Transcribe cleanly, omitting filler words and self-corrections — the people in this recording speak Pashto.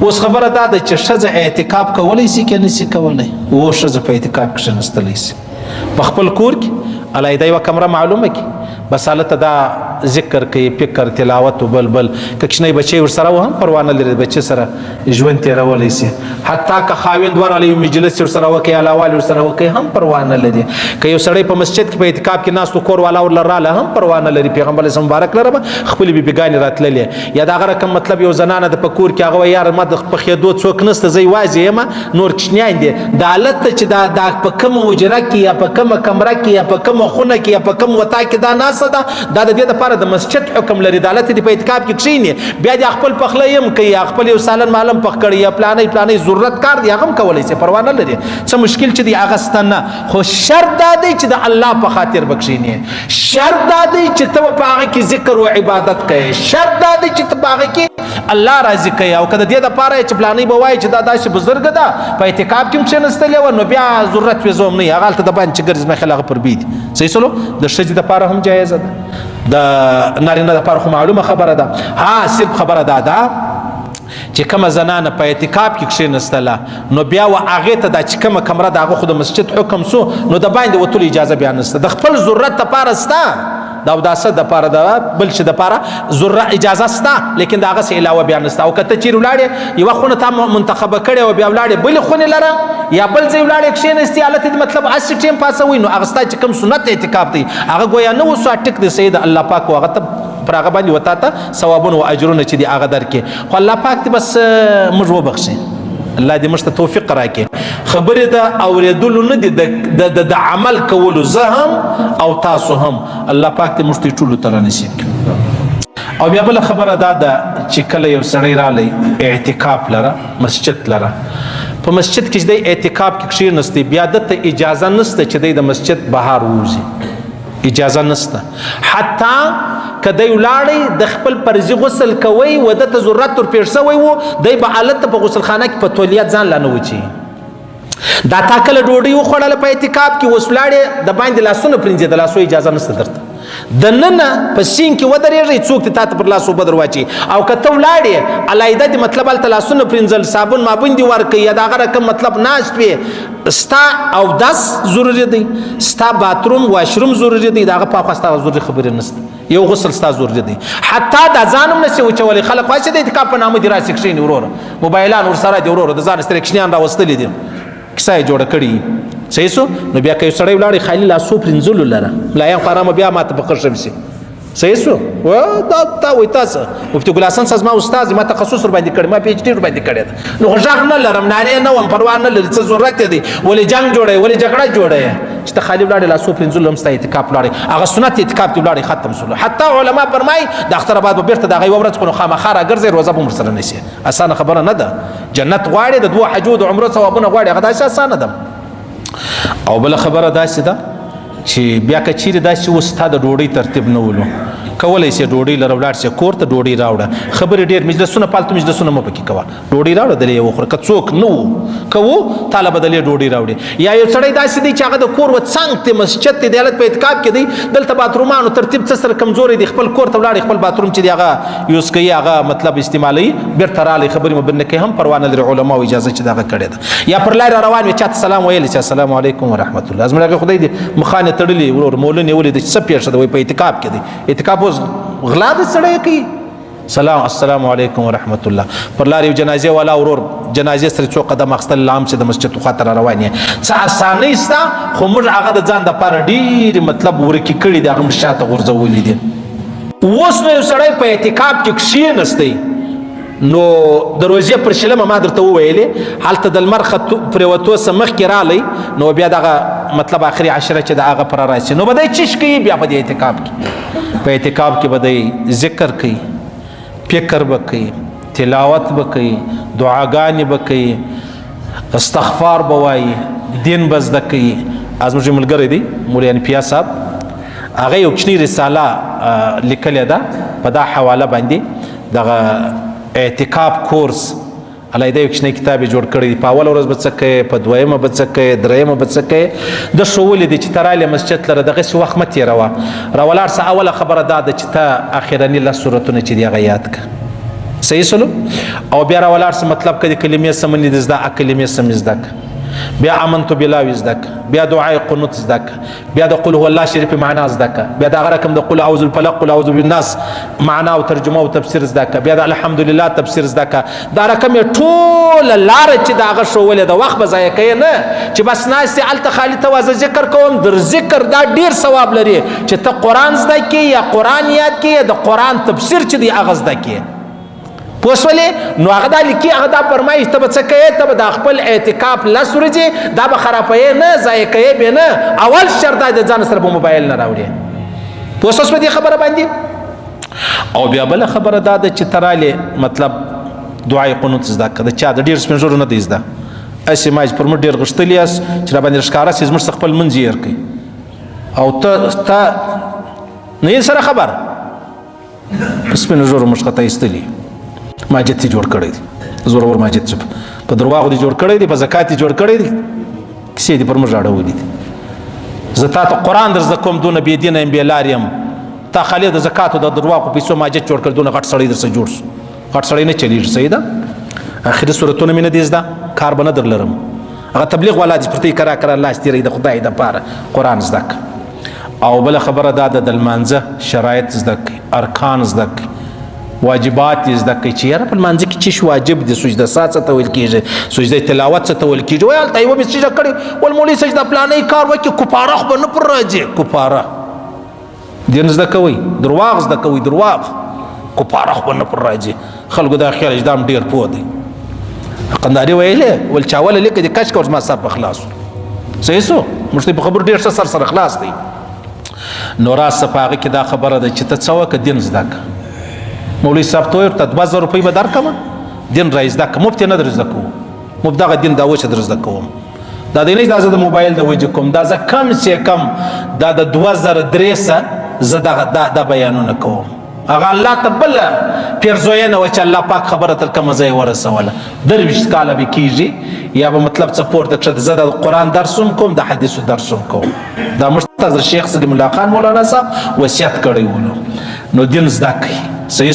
اوس خبره دا ده چې ښځه اعتکاف کولی شي که نشي کولی؟ و ښځه په اعتکاف کې کښېنستلی شي په خپل کور کې علیحده یوه کمره معلومه کړي، بس هلته دا ذکر کوي، فکر، تلاوت و بل که کوچنی بچی ورسره و هم پروا نه لري، بچی سره ژوند تېرولی شي. حتی که خاوند ورغلی یو مجلس ورسره وکړي، علاوال ورسره وکړي هم پروا نه لري. که یو سړی په مسجد کې په اعتکاف کې ناست و کور والا ورله راله هم پروا نه لري. پیغمبر اسلام مبارک لره به خپلې بیبیګانې راتللې، یا د هغه رقم مطلب یو زنانه ده په کور کې، هغه وایي یاره ما د پخېدو څوک نشته، زه یوازې یم، نور کوچنیان دي. دا حالت ته چې دا په کومه حجره کې یا په کومه کمره کې یا په کومه خونه کې یا په کوم وطا کې دا ناسته ده، دا د دې دپاره د مسجد حکم لري. د حالت دې په اعتکاف کې کښېني، بیا دې خپل پخلی هم کوي، یا خپل یو سالن معلم پخ کړي، یا پلانی ضرورت کار دی هغه هم کولی شي، پروا نه لري. څه مشکل چې دی هغه شته نه، خو شرط دا دی چې د الله په خاطر به کښېني. شرط دا دی چې ته په هغه کې ذکر و عبادت کوې. شرط دا دی چې ته په هغه کې الله راضي کوي. او که د دې دپاره چې پلانی به وایي چې دا داسې بزرګه ده په اعتکاف کې هم کښېنستلې وه، نو بیا ضرورت پرې زه هم نه هغه هلته د باندې چې ګرځي زما خیال هغه پر بي دي. صحیح سلو د ښځې دپاره هم جایزه ده، د نارینه دپاره خو معلومه خبره ده. ها صرف خبره دا ده چې کومه زنانه په اعتکاف کې کښېنستله، نو بیا و هغې ته دا چې کومه کمره د هغه خو د مسجد حکم سو، نو د باندې وتلو اجازه بیا نشته. د خپل ضرورت دپاره شته، د اوداسه دپاره د بل شي دپاره اجازه شته، لیکن د هغه څه علاوه بیا نشته. او که ته چیرې ولاړې یوه خونه تا منتخبه کړې وه، بیا ولاړې بلې خونې لره یا بل ځای ولاړې کښېنستې، هلته دې مطلب هسې ټیم پاسوي، نو هغه ستا چې کوم سنت اعتکاف دی هغه گویا نه وسو ټیک دی، صحیح د الله پاک و هغه ته پر هغه باندې وتا ته ثوابونه و اجرونه چې دي هغه درکې. خو الله پاک دې بس موږ وبخښي، الله دې موږ ته توفیق راکړي. خبرې د اورېدلو نه دي، د عمل کولو، زه هم او تاسو هم. الله پاک دې موږ ته ټولو ته رانصیب کړي. او بیا بله خبره دا ده چې کله یو سړی رالی اعتکاف لره مسجد لره، په مسجد کې چې دی اعتکاف کې کښېنستی، بیا دته اجازه نشته چې دی د مسجد بهر ووځي، اجازه نشته. حتی که دی ولاړی د خپل فرضي غسل کوي و دته ضرورت ورپېښ شوی و، دی به هلته په غسلخانه کې په تولیت ځان لا نه وچي. دا تا کله ډوډۍ وخوړله په اعتکاف کې، اوس ولاړې د باندې لاسونه پرېنځي، د لاسو اجازه نشته درته. د ننه په سین کې ودرېږئ، څوک دې تا ته پر لاس اوبه در واچي. او که ته ولاړې علاحده دې مطلب هلته لاسونه پرېنځل، صابون مابون دې ورکوي، یا د هغه رقم مطلب ناست وې، ستا اودس ضروري دی، ستا باتروم واشروم ضروري دی، د هغه پاخوا ستا ضروري خبرې نشته، یو غسل ستا ضروري دی. حتی دا ځان هم نشي وچولی. خلک وایي چې د اعتکاف په نامه دې راسې کښېني وروره، موبایلان ورسره دي وروره، د ځان سترې کوچنیان راوستلي دي، کیسه یې جوړه کړې. صحیح سو. نو بیا که یو سړی ولاړې خالي لاسو پرېنځلو لره، ملایان خو ارامه بیا ماته په خښه شي. صحیح سو. دا وایي تاسو مفتي ګل حسن صاحب زما استاد، ما تخصص ورباندې کړی، ما پی ایچ ډي ورباندې کړی ده، نو خو غږ نه لرم، نارې نه وم، پروا نه لري، څه ضرورت دی ولې جنګ جوړوي، ولې جګړه جوړوي. چې ته خالي ولاړې لاسو پرېنځلو هم ستا اعتکاف ولاړې، هغه سنت اعتکاف دې ولاړې ختم سولو. حتی علما فرمایي د اختر بعد به بېرته د هغه یوه ورځ خو نو خامخا راګرځئ، روژه به هم ورسره نیسي. اسانه خبره نه ده. جنت غواړې، د 2 حجو د عمرو ثوابونه غواړې، هغه داسې اسانه ده. او بله خبره داسې ده چې بیا که چیرې داسې اوس ستا د ډوډۍ ترتیب نه ولو، کولی شي ډوډۍ لره ولاړ شي کور ته ډوډۍ راوړه. خبرې ډېر مجلسونه پالتو مجلسونه مه پکې کوه، ډوډۍ راوړه دلې یې وخوره. که څوک نه وو که وو تاله به دلې ډوډۍ راوړي. یا یو سړی داسې دی چې هغه د کور و څنګ ته مسجد دی، د حالت په اعتکاف کې دی، دلته باترومانو ترتیب څه سره کمزوری دی، خپل کور ته ولاړې، خپل باتروم چې دی هغه یوز کوي، هغه مطلب استعمالوي، بېرته رالی خبرې مو بند نه کوي، هم پروا نه لري. علماو اجازه چې دغه کړې ده. یا پر لاره روان وي، چاته سلام ویلی چې السلام علیکم ورحمت الله، زموږ هغه خدای دې مخانې تړلي ورور مولو نیولې ده، څه پېښه ده وایي په اعتکاف کې دی. اعتکاف اوس غلا د سړی کوي. سلام السلام علیکم ورحمت الله. پر لار یو جنازې والا ورور جنازې سره څو قدم اخیستل، لام چې د مسجد خواته را روان یې، څه اسانۍ شته، خو موږ هغه د ځان دپاره ډېرې مطلب ورکې کړي دي، هغه موږ شاته غورځولي دي. اوس نو یو سړی په اعتکاف کې کښېنستی، نو د روژې پر شلمه ما درته وویلې، هلته د لمر پرېوتو څه مخکې رالی، نو بیا دغه مطلب آخري عشره چې د هغه پر راشي، نو به دی چش کوي بیا په دې اعتکاف کې. په اعتکاف کې به دی ذکر کوي، فکر به کوي، تلاوت به کوي، دعاګانې به کوي، استغفار به وایي، دین به زده کوي. زموږ ملګری دی مولوي انفیا صاحب، هغه یو کوچنۍ رساله لیکلې ده په دا حواله باندې، دغه اعتکاف کورس علیحده یو کوچنی کتاب یې جوړ کړی دی. په اوله ورځ به څه کوې، په دویمه به څه کوې، درېیمه به څه کوې. د ښوولې دی چې ته رالې مسجد لره دغسې وخت مه تېروه، راولاړ سه. اوله خبره دا ده چې ته اخرني 10 سورتونه چې دي هغه یاد کړه. صحیح سلو او بیا راولاړ څه مطلب کدي کلمې سم نه دي زده کلمې سم زده بیا امنت بالله زده بیا دعای قنوت زده بیا د قل هو الله شریف معنا زده بیا د هغه رقم د قل اعوذ بالفلق قل اعوذ بالناس معنا او ترجمه او تفسیر زده بیا د الحمدلله تفسیر زده دا رقم ټول لار چې دا هغه شوولې د وخت بځای کوي نه چې بس ناس الته خالی توازه ذکر کوم در ذکر دا ډیر ثواب لري چې ته قران زده کې یا قران یاد کې یا د قران تفسیر چې دی هغه زده کې پوسولې نو هغه د لیکي هغه د فرمایي ته به څه کوې ته به د خپل اعتکاف لس ورځې دا به خرابوي نه ضایع کوي به نه اول شرط دا د ځان سره به موبایل نه راوړي پوه شوس په دې خبره باندې او بیا بله خبره دا ده چې ترالې مطلب دعای قنوت زده که د چا د ډېر سپین ږیرو نه دی زده هسې ما چې پر موږ ډېر غښتلي یاست چې را باندې ښکاره سي زموږ څخه خپل منځ یې کوي او ته نه یې سره خبر سپین ږیرو موږ څخه ته ایستلي ماجد تی جوړ کړی دی زورور ماجد چې په درواغو دی جوړ کړی دی په زکات دی جوړ کړی دی کیسې دی پر موږ راړولي دي زه تا ته قرآن در زده کوم دونه بې دینه یم بې لار یم تا خالي د زکاتو د درواغو پیسو ماجد جوړ کړی دونه غټ سړی در سره جوړ سو غټ سړی نه چلیږي صحیح ده اخري صورتونه مې نه دي زده کار به نه در لرم هغه تبلیغ والا دي پرته کرا کرا لاس تیری د خدای دپاره قرآن زده او بله خبره دا ده د لمانځه شرایط زده کړي ارکان زده کړي واجبات زده کوي چې یاره په لمانځه کې څه واجب دي سجده سات څه ته ویل کېږي سجده تلاوت څه ته ویل کېږي وایي هلته یوه مې سجده کړې ول مولوي سجده پلانۍ کار وکړي کفاره خو به نه پر راځي کفاره دین زده کوئ درواغ زده کوئ درواغ کفاره خو به نه پر راځي خلکو دا خیال چې دا هم ډېر پوه دی قنداري ویلې ول چاوله لیکه دې کش کوه زما سر په خلاص صحیح سو موږ ته په خبرو ډېر ښه سر سره خلاص دی نو راسه په هغه کې دا خبره ده چې ته څه وکړه دین زده کړه مولوی صاحب ته ورته 2000 روپۍ به درکړم دین را زده کړه مفت یې نه در زده کوم مفت دغه دین دا اوس در زده کوم دا دی نه دا زه د موبایل د وجې کوم دا زه کم چې کم دا د 2003 زه دا بیانونه کوم هغه الله ته بله پیرزوینه وه چې الله پاک خبره تر کومه ځای ورسوله 23 کاله به کېږي یا به مطلب څه پورته کړه زه د قرآن درس هم کوم د حدیثو درس هم کوم دا موږ ته شیخ سلیم الله خان مولانا صاحب وصیت کړی و نو دین زده کوي صحیح